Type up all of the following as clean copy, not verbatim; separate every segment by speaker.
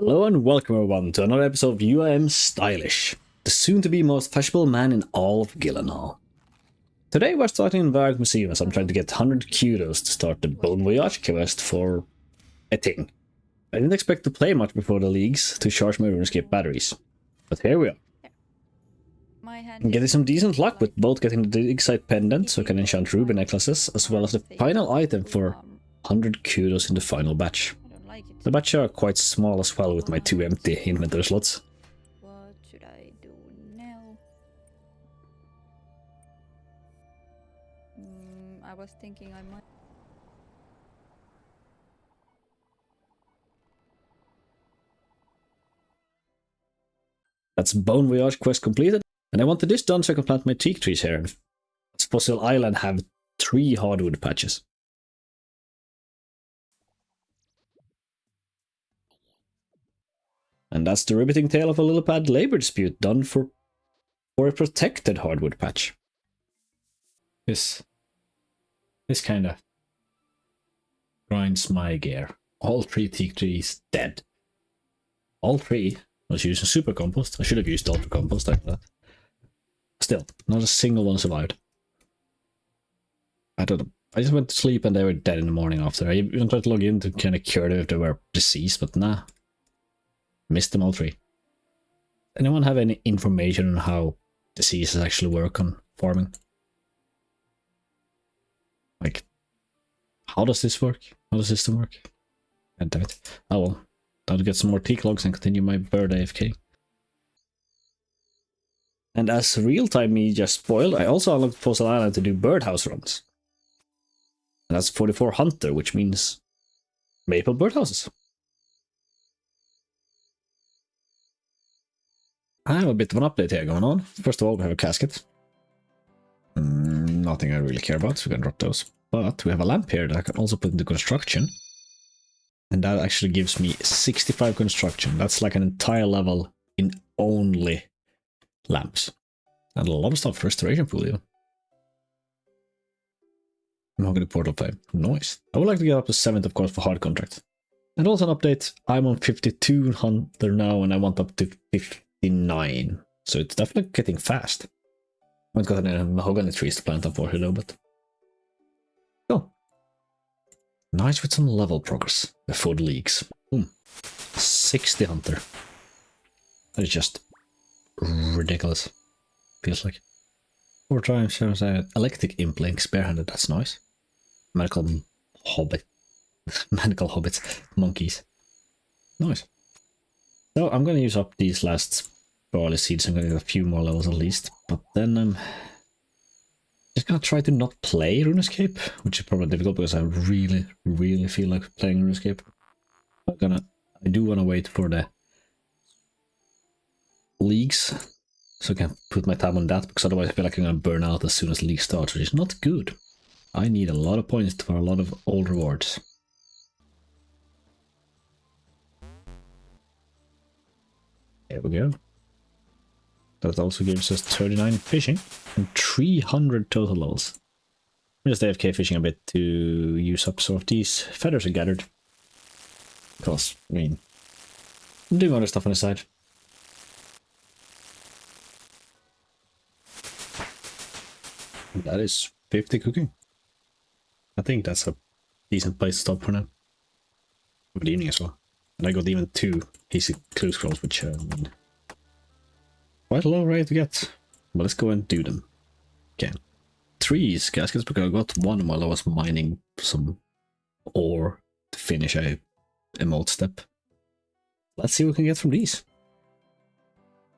Speaker 1: Hello and welcome everyone to another episode of UIMStylish, the soon-to-be most fashionable man in all of Gyllenhaal. Today we're starting in Varg Museum as I'm trying to get 100 kudos to start the Bon Voyage quest for a thing. I didn't expect to play much before the leagues to charge my RuneScape batteries, but here we are. I'm getting some decent luck with both getting the dig site pendant so I can enchant ruby necklaces, as well as the final item for 100 kudos in the final batch. The batches are quite small as well with my 2 empty inventory slots.
Speaker 2: What should I do now? I was thinking I might...
Speaker 1: That's Bon Voyage quest completed, and I wanted this done so I can plant my teak trees here. Fossil Island have 3 hardwood patches. And that's the riveting tale of a Lillipad labor dispute done for a protected hardwood patch. This kind of grinds my gear. All 3 teak trees dead. All 3 was using super compost. I should have used ultra compost like that. Still, not a single one survived. I don't know. I just went to sleep and they were dead in the morning after. I even tried to log in to kind of cure them if they were deceased, but nah. Missed them all 3. Anyone have any information on how diseases actually work on farming? Like, how does this work? How does the system work? God damn it. Oh well. Time to get some more teak logs and continue my bird AFK. And as real-time me just spoiled, I also unlocked Fossil Island to do birdhouse runs. And that's 44 Hunter, which means maple birdhouses. I have a bit of an update here going on. First of all, we have a casket. Nothing I really care about, so we can drop those. But we have a lamp here that I can also put into construction. And that actually gives me 65 construction. That's like an entire level in only lamps. And a lot of stuff, restoration pool even. Mahogany portal flame. Nice. I would like to get up to 7th, of course, for hard contract. And also an update, I'm on 52 Hunter now and I want up to 59. So it's definitely getting fast. I haven't got any mahogany trees to plant up for here though, but... Oh. Nice with some level progress before the leagues. 60 Hunter. That is just ridiculous. Feels like. 4 times shows electric implink barehanded, that's nice. Medical hobbit. Medical hobbits. Monkeys. Nice. So I'm gonna use up these last barley seeds. I'm gonna get a few more levels at least, but then I'm just gonna try to not play RuneScape, which is probably difficult because I really feel like playing RuneScape. I do wanna wait for the leagues, so I can put my time on that, because otherwise I feel like I'm gonna burn out as soon as the league starts, which is not good. I need a lot of points for a lot of old rewards. There we go. That also gives us 39 fishing and 300 total levels. I'm just AFK fishing a bit to use up some of these feathers I gathered. Because, I mean, I'm doing other stuff on the side. That is 50 cooking. I think that's a decent place to stop for now. For the evening as well. And I got even 2 easy clue scrolls, which quite a low rate to get. But let's go and do them. Okay. 3 caskets because I got 1 while I was mining some ore to finish a emote step. Let's see what we can get from these.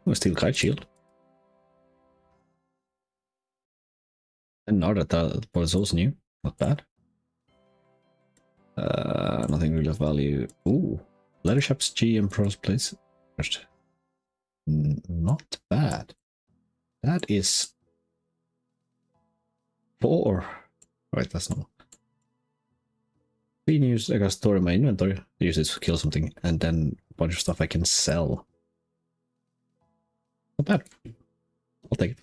Speaker 1: Oh, steel kite shield. And now that was also new. Not bad. Nothing really of value. Ooh. Leather shops, G and pros plates. Not bad. That is 4. Right, that's not. 3 news. I got store in my inventory. I use this to kill something, and then a bunch of stuff I can sell. Not bad. I'll take it.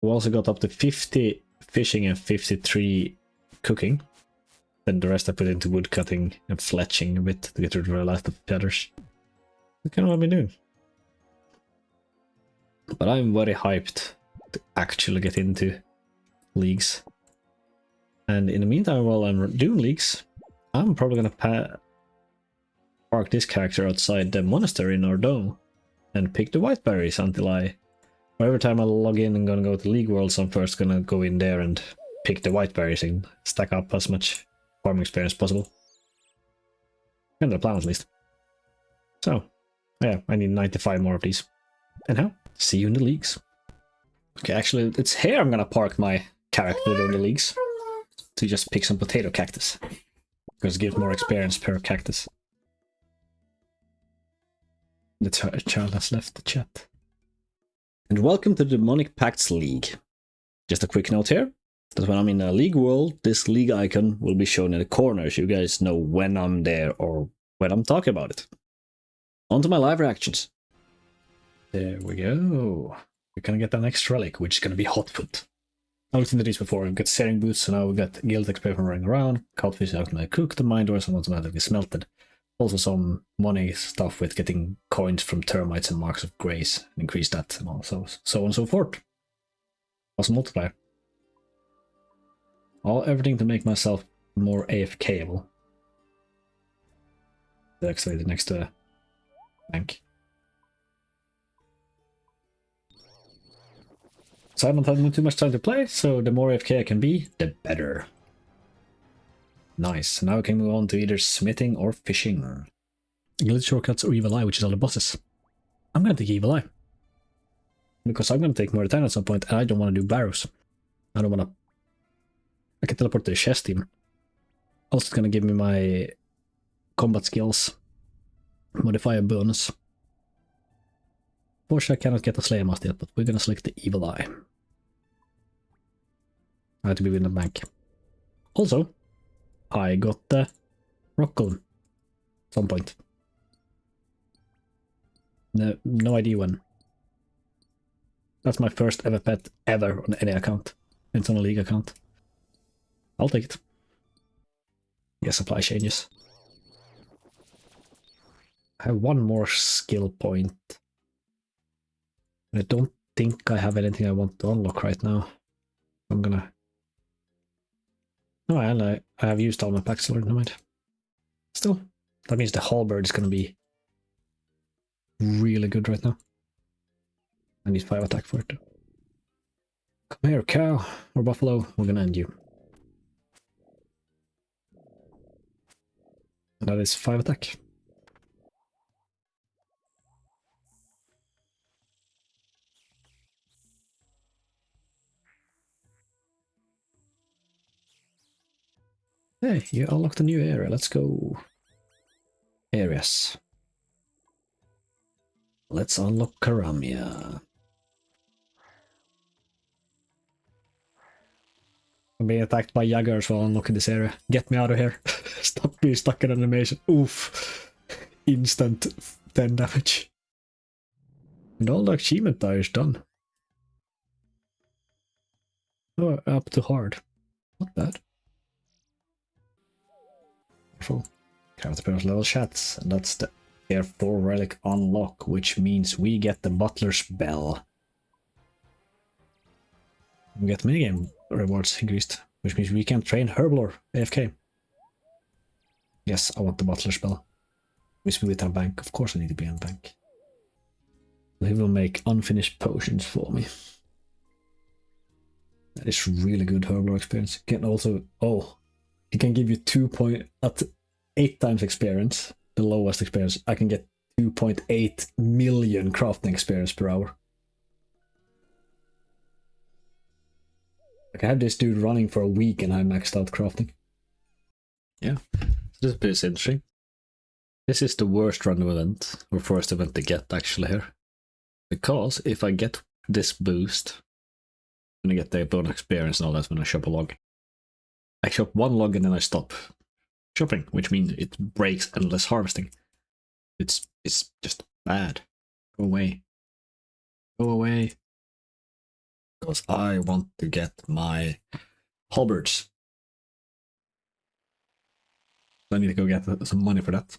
Speaker 1: We also got up to 50 fishing and 53 cooking. Then the rest I put into wood cutting and fletching a bit to get rid of the last of feathers. That's kind of what I've been doing. But I'm very hyped to actually get into leagues. And in the meantime, while I'm doing leagues, I'm probably gonna park this character outside the monastery in Ardon and pick the white berries until every time I log in and gonna go to League Worlds, I'm first gonna go in there and pick the white berries and stack up as much farming experience as possible. Kind of the plan, at least. So, yeah, I need 95 more of these. And now, see you in the leagues. Okay, actually, it's here I'm gonna park my character in the leagues. To just pick some potato cactus. Because it gives more experience per cactus. The child has left the chat. And welcome to the Demonic Pacts League. Just a quick note here, that when I'm in a league world, this league icon will be shown in the corner so you guys know when I'm there or when I'm talking about it. On to my live reactions. There we go. We're gonna get the next relic, which is gonna be Hotfoot. I looked into these before. We've got Searing Boots, so now we've got Guild XP from running around. Codfish is automatically cooked, the Mind Doors are automatically smelted. Also some money stuff with getting coins from termites and marks of grace. Increase that and also so on and so forth. Awesome multiplier. Everything to make myself more AFK-able. Activated next to the bank. So I don't have too much time to play, so the more AFK I can be, the better. Nice. Now we can move on to either smithing or fishing. Guild shortcuts or Evil Eye, which is all the bosses. I'm gonna take Evil Eye. Because I'm gonna take Mauritania at some point, and I don't want to do barrows. I don't want to... I can teleport to the chest team. Also, it's gonna give me my combat skills. Modify a bonus. Unfortunately, I cannot get a Slayer Master yet, but we're gonna select the Evil Eye. I have to be in the bank. Also, I got the Rock Golem. At some point. No idea when. That's my first ever pet ever on any account. It's on a league account. I'll take it. Yeah, supply changes. I have one more skill point. I don't think I have anything I want to unlock right now. I'm gonna... No, I have used all my packs already, never mind. Still, that means the halberd is gonna be really good right now. I need 5 attack for it. Come here, cow, or buffalo, we're gonna end you. And that is 5 attack. Hey, you unlocked a new area, let's go. Areas. Let's unlock Karamia. I'm being attacked by Jaggers while unlocking this area. Get me out of here. Stop being stuck in animation. Oof. Instant 10 damage. And all the achievement die is done. Oh, up to hard. Not bad. Careful. Character pairs level chats. And that's the Tier 4 relic unlock, which means we get the Butler's Bell. We get minigame rewards increased, which means we can train Herblore AFK. Yes, I want the Butler's Bell. Wish me with our bank. Of course I need to be on bank. He will make unfinished potions for me. That is really good Herblore experience. Can also... Oh, it can give you 2.8 times experience. The lowest experience. I can get 2.8 million crafting experience per hour. Like I have this dude running for a week and I maxed out crafting. Yeah, this is interesting. This is the worst random event, or first event to get actually here. Because if I get this boost, I'm gonna get the bonus experience and all that when I shop a log. I shop one log and then I stop shopping, which means it breaks endless harvesting. It's just bad. Go away. Go away. Because I want to get my halberds. I need to go get some money for that.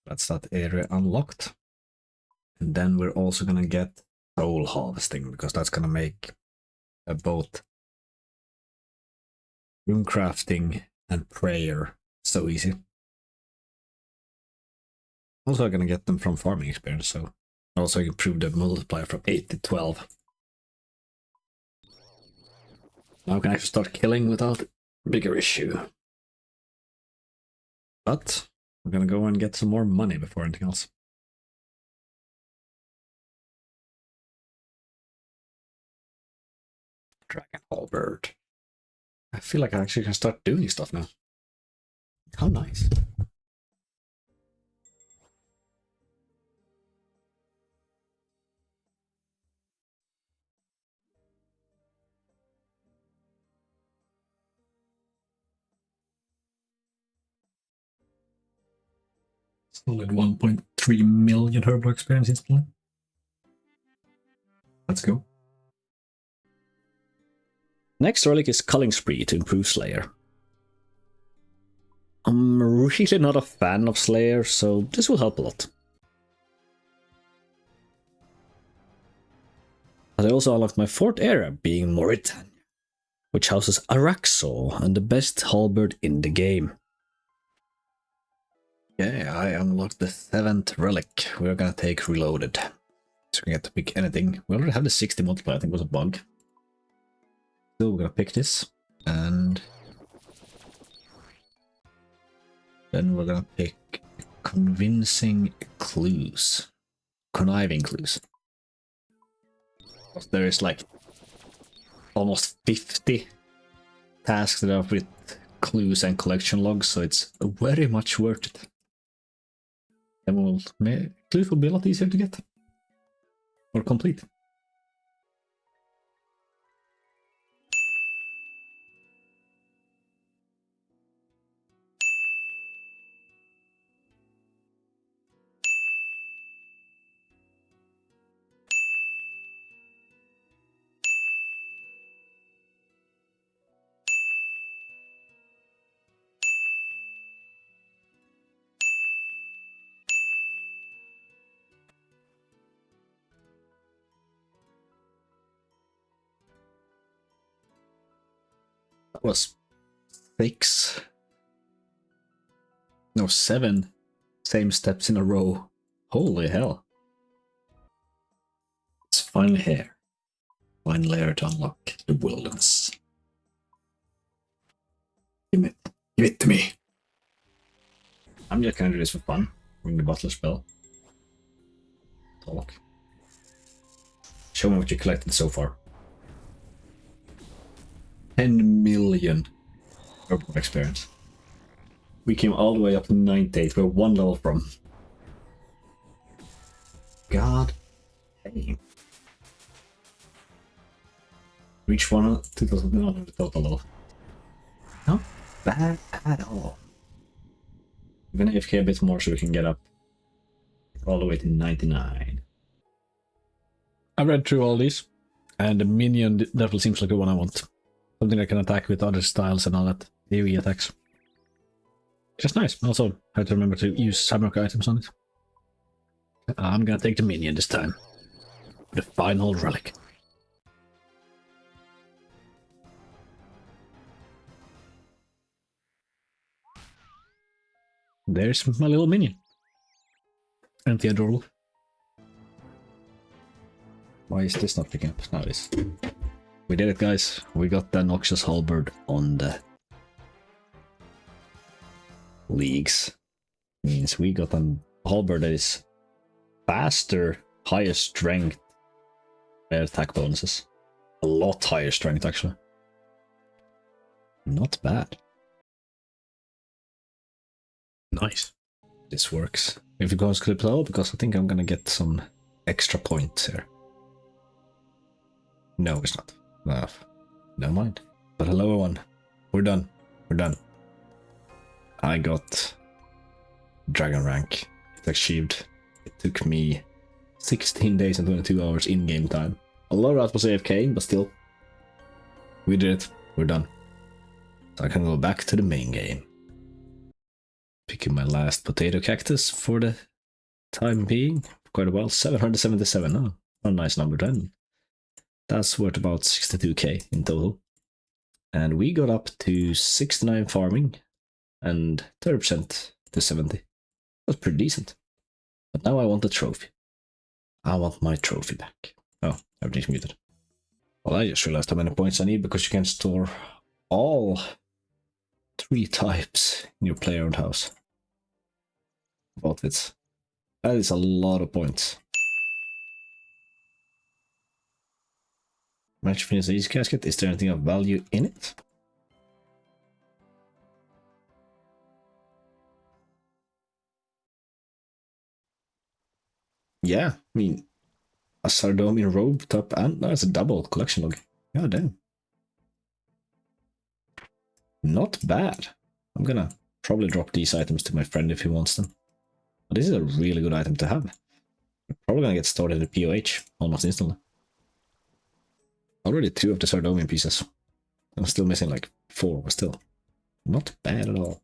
Speaker 1: That's that area unlocked. And then we're also gonna get soul harvesting, because that's gonna make both rune crafting and prayer so easy. Also, I'm gonna get them from farming experience, so also improve the multiplier from 8 to 12. Now I can actually start killing without bigger issue. But we're gonna go and get some more money before anything else. Dragon halberd. I feel like I actually can start doing stuff now. How nice. Solid 1.3 million herbal experience instantly. Let's go. Next relic is Culling Spree to improve Slayer. I'm really not a fan of Slayer, so this will help a lot. But I also unlocked my fourth area, being Mauritania, which houses Araxo and the best halberd in the game. Yeah, I unlocked the 7th relic. We're gonna take Reloaded. So we get to pick anything. We already have the 60 multiplier, I think it was a bug. So we're gonna pick this, and then we're gonna pick Convincing Clues. Conniving Clues. There is like almost 50 tasks that are with clues and collection logs, so it's very much worth it. And clues will be a lot easier to get or complete. That was 7 same steps in a row. Holy hell. It's finally here. Final layer to unlock the wilderness. Give it to me. I'm just gonna do this for fun. Ring the butler spell. Talk. Show me what you collected so far. 10 million herbal experience. We came all the way up to 98. We're one level from. God dang. Reach 2,100 total level. Not bad at all. We're gonna AFK a bit more so we can get up all the way to 99. I read through all these, and the minion definitely seems like the one I want. Something that can attack with other styles and all that. AoE attacks. Just nice. Also, I have to remember to use samurai items on it. I'm gonna take the minion this time. The final relic. There's my little minion. Ain't he adorable? Why is this not picking up? Now it is. We did it, guys. We got the Noxious Halberd on the leagues. Means we got a halberd that is faster, higher strength, attack bonuses. A lot higher strength, actually. Not bad. Nice. This works. If it goes clip low, because I think I'm gonna get some extra points here. No, it's not. Never mind. But a lower one. We're done. We're done. I got Dragon rank. It's achieved. It took me 16 days and 22 hours in-game time. A lot of that was AFK, but still. We did it. We're done. So I can go back to the main game. Picking my last potato cactus for the time being. Quite a while. 777. Oh, a nice number then. That's worth about 62k in total. And we got up to 69 farming and 30% to 70. That's pretty decent. But now I want the trophy. I want my trophy back. Oh, everything's muted. Well, I just realized how many points I need because you can store all 3 types in your player-owned house. Outfits. That is a lot of points. Managed to finish the easy casket. Is there anything of value in it? Yeah, I mean, a Sardomian robe top and that's a double collection log. God damn. Not bad. I'm gonna probably drop these items to my friend if he wants them. But this is a really good item to have. I'm probably gonna get started at POH almost instantly. Already 2 of the Sardomian pieces. I'm still missing like 4, but still. Not bad at all.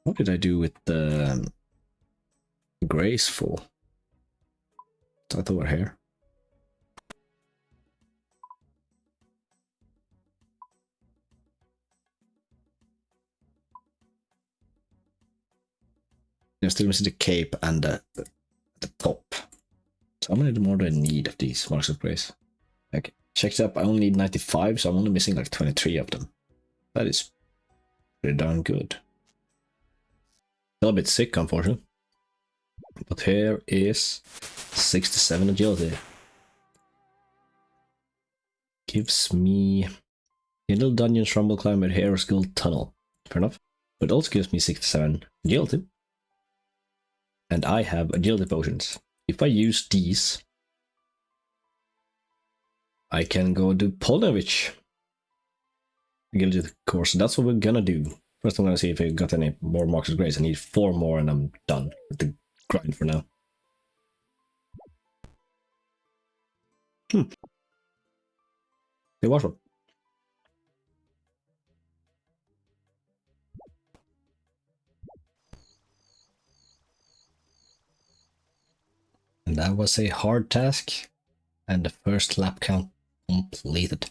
Speaker 1: What did I do with the graceful? Is that over here? I'm still missing the cape and the top. So how many more do I need of these marks of grace? Okay, checked up. I only need 95, so I'm only missing like 23 of them. That is pretty darn good. Still a bit sick, unfortunately. But here is 67 agility. Gives me a little dungeon rumble climber hero skill tunnel. Fair enough. But it also gives me 67 agility. And I have agility potions. If I use these, I can go do Polnovich agility course. That's what we're gonna do. First I'm gonna see if I got any more marks of grace. I need 4 more and I'm done with the grind for now. Hey, watch one. And that was a hard task, and the first lap count completed.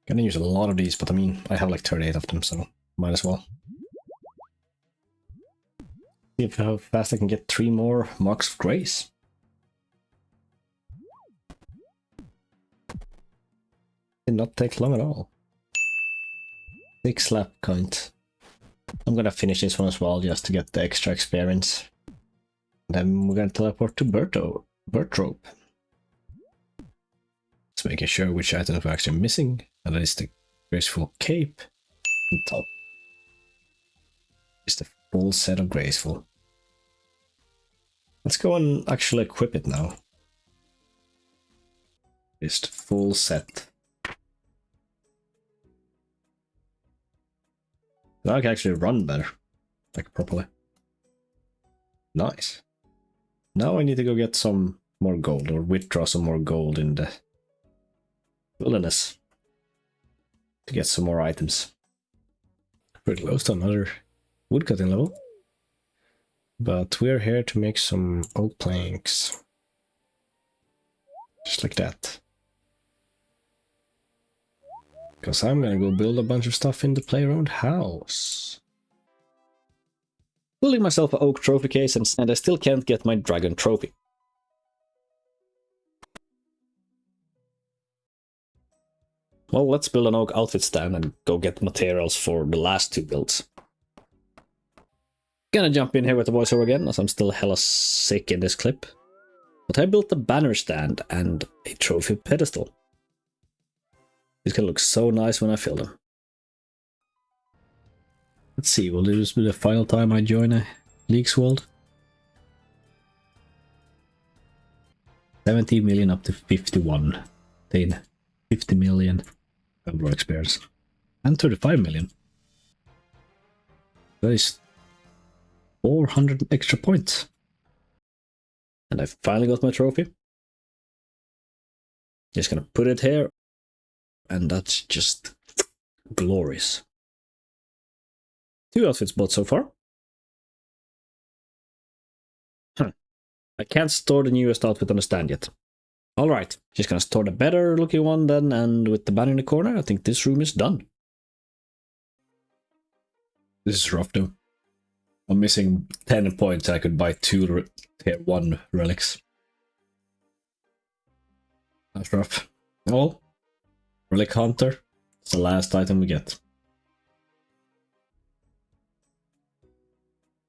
Speaker 1: Gonna use a lot of these, but I mean, I have like 38 of them, so might as well. See if how fast I can get 3 more marks of grace. Did not take long at all. 6 lap count. I'm gonna finish this one as well, just to get the extra experience. Then we're gonna teleport to Bertrope. Just making sure which items we're actually missing. And that is the graceful cape on top. Is the full set of graceful. Let's go and actually equip it now. It's the full set. Now I can actually run better, like properly. Nice. Now I need to go get some more gold, or withdraw some more gold in the wilderness to get some more items. Pretty close to another woodcutting level. But we're here to make some oak planks. Just like that. Because I'm gonna go build a bunch of stuff in the player-owned house. Building myself an oak trophy case, and I still can't get my dragon trophy. Well, let's build an oak outfit stand and go get materials for the last 2 builds. Gonna jump in here with the voiceover again, as I'm still hella sick in this clip. But I built a banner stand and a trophy pedestal. It's gonna look so nice when I fill them. Let's see, will this be the final time I join a League's World? 70 million up to 51. Then 50 million overall experience. And 35 million. That is 400 extra points. And I finally got my trophy. Just gonna put it here. And that's just glorious. 2 outfits bought so far. I can't store the newest outfit on the stand yet. Alright, just gonna store the better looking one then, and with the banner in the corner, I think this room is done. This is rough though. I'm missing 10 points, I could buy 2 tier 1 relics. That's rough. Oh, relic hunter. It's the last item we get.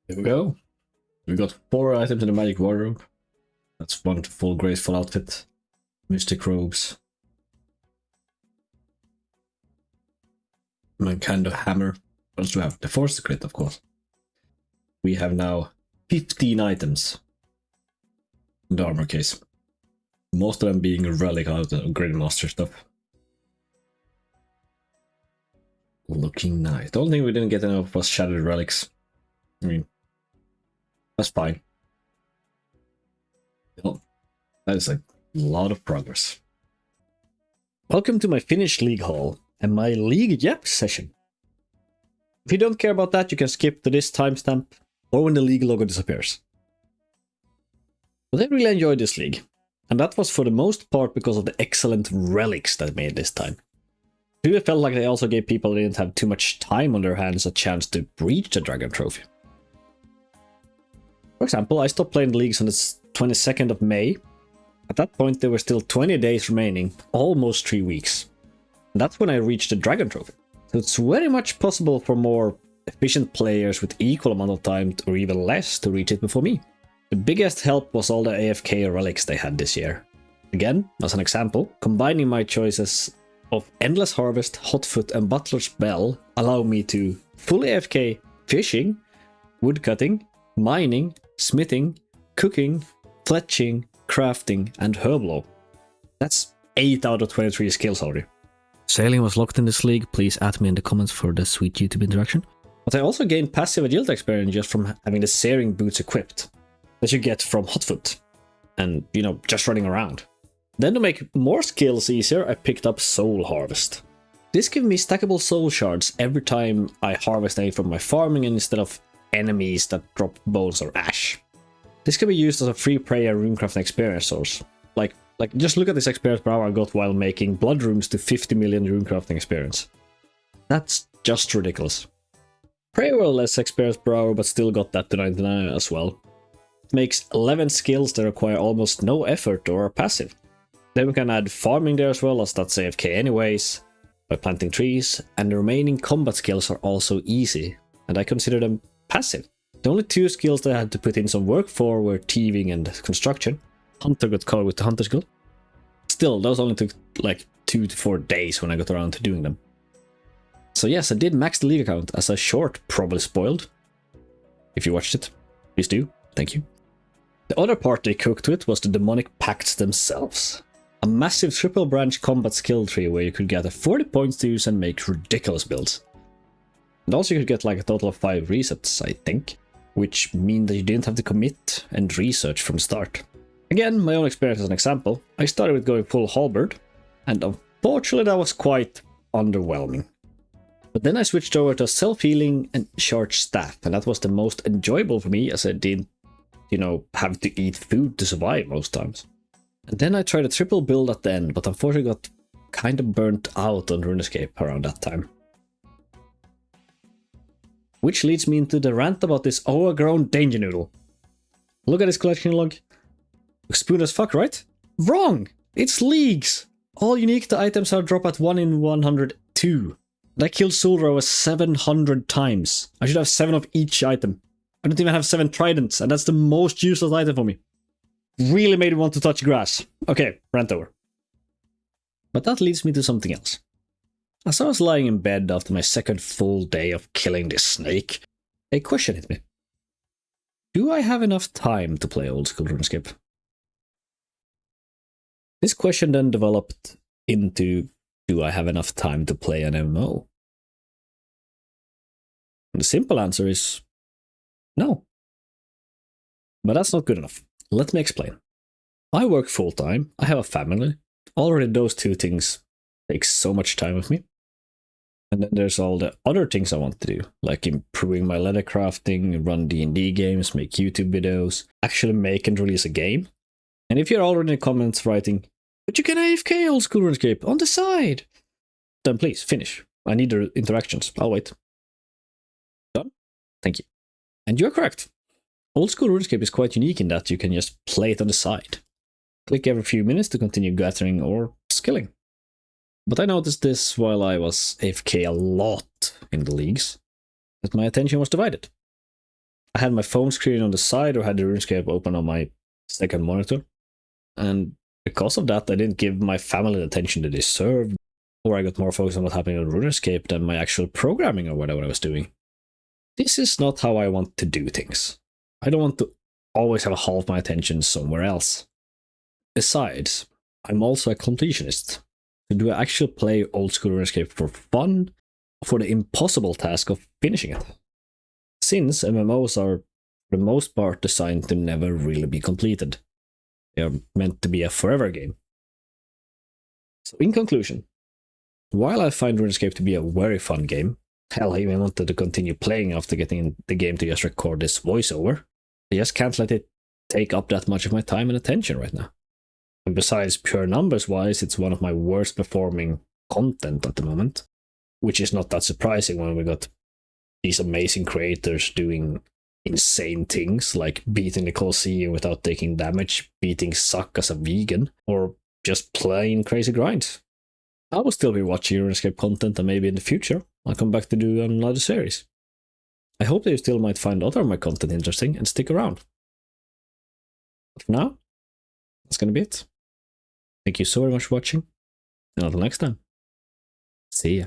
Speaker 1: Here we go. We got 4 items in the magic wardrobe. That's 1 full graceful outfit. Mystic robes. And kind of hammer. What else do we have? The force crit, of course. We have now 15 items in the armor case. Most of them being relic out of Grandmaster stuff. Looking nice. The only thing we didn't get enough was shattered relics. I mean, that's fine. Well, that is a lot of progress. Welcome to my finished league haul and my league yapp session. If you don't care about that, you can skip to this timestamp or when the league logo disappears. But I really enjoyed this league, and that was for the most part because of the excellent relics that made this time. I really felt like they also gave people that didn't have too much time on their hands a chance to reach the Dragon Trophy. For example, I stopped playing the leagues on the 22nd of May. At that point there were still 20 days remaining, almost 3 weeks. And that's when I reached the Dragon Trophy. So it's very much possible for more efficient players with equal amount of time or even less to reach it before me. The biggest help was all the AFK relics they had this year. Again, as an example, combining my choices of Endless Harvest, Hotfoot and Butler's Bell allow me to full AFK fishing, woodcutting, mining, smithing, cooking, fletching, crafting and herblow. That's 8 out of 23 skills already. Sailing was locked in this league, please add me in the comments for the sweet YouTube interaction. But I also gained passive agility experience just from having the Searing boots equipped that you get from Hotfoot and, you know, just running around. Then to make more skills easier, I picked up Soul Harvest. This gives me stackable soul shards every time I harvest anything from my farming instead of enemies that drop bones or ash. This can be used as a free prayer runecrafting experience source. Like just look at this experience per hour I got while making blood runes to 50 million runecrafting experience. That's just ridiculous. Prayer were less experience per hour but still got that to 99 as well. It makes 11 skills that require almost no effort or are passive. Then we can add farming there as well, as that's AFK anyways, by planting trees, and the remaining combat skills are also easy, and I consider them passive. The only 2 skills that I had to put in some work for were thieving and construction. Hunter got caught with the hunter skill. Still, those only took like 2 to 4 days when I got around to doing them. So yes, I did max the league account as a short, probably spoiled. If you watched it, please do. Thank you. The other part they cooked with was the demonic pacts themselves. A massive triple branch combat skill tree where you could gather 40 points to use and make ridiculous builds. And also you could get like a total of 5 resets, I think, which mean that you didn't have to commit and research from the start. Again, my own experience as an example, I started with going full halberd, and unfortunately that was quite underwhelming. But then I switched over to self-healing and charged staff, and that was the most enjoyable for me as I did, you know, have to eat food to survive most times. And then I tried a triple build at the end, but unfortunately got kind of burnt out on RuneScape around that time. Which leads me into the rant about this overgrown danger noodle. Look at this collection log. Looks spoon as fuck, right? Wrong! It's leagues! All unique items are dropped at 1 in 102. And I killed Solro 700 times. I should have 7 of each item. I don't even have 7 tridents, and that's the most useless item for me. Really made me want to touch grass. Okay, rant over. But that leads me to something else. As I was lying in bed after my second full day of killing this snake, a question hit me. Do I have enough time to play old school RuneScape? This question then developed into, do I have enough time to play an MMO? And the simple answer is no. But that's not good enough. Let me explain. I work full-time, I have a family. Already those 2 things take so much time with me. And then there's all the other things I want to do, like improving my leather crafting, run D&D games, make YouTube videos, actually make and release a game. And if you're already in the comments writing, but you can AFK old school RuneScape on the side, then please finish. I need the interactions. I'll wait. Done? Thank you. And you're correct. Old school RuneScape is quite unique in that you can just play it on the side. Click every few minutes to continue gathering or skilling. But I noticed this while I was AFK a lot in the leagues, that my attention was divided. I had my phone screen on the side or had the RuneScape open on my second monitor, and because of that I didn't give my family the attention they deserved, or I got more focused on what happened on RuneScape than my actual programming or whatever I was doing. This is not how I want to do things. I don't want to always have half my attention somewhere else. Besides, I'm also a completionist. So do I actually play old school RuneScape for fun, or for the impossible task of finishing it? Since MMOs are, for the most part, designed to never really be completed. They are meant to be a forever game. So in conclusion, while I find RuneScape to be a very fun game, hell, I even wanted to continue playing after getting the game to just record this voiceover, I just can't let it take up that much of my time and attention right now. And besides, pure numbers wise, it's one of my worst performing content at the moment, which is not that surprising when we got these amazing creators doing insane things like beating the Colosseum without taking damage, beating Suck as a vegan, or just playing crazy grinds. I will still be watching RuneScape content, and maybe in the future I'll come back to do another series. I hope that you still might find other of my content interesting and stick around. But for now, that's gonna be it. Thank you so very much for watching, and until next time, see ya.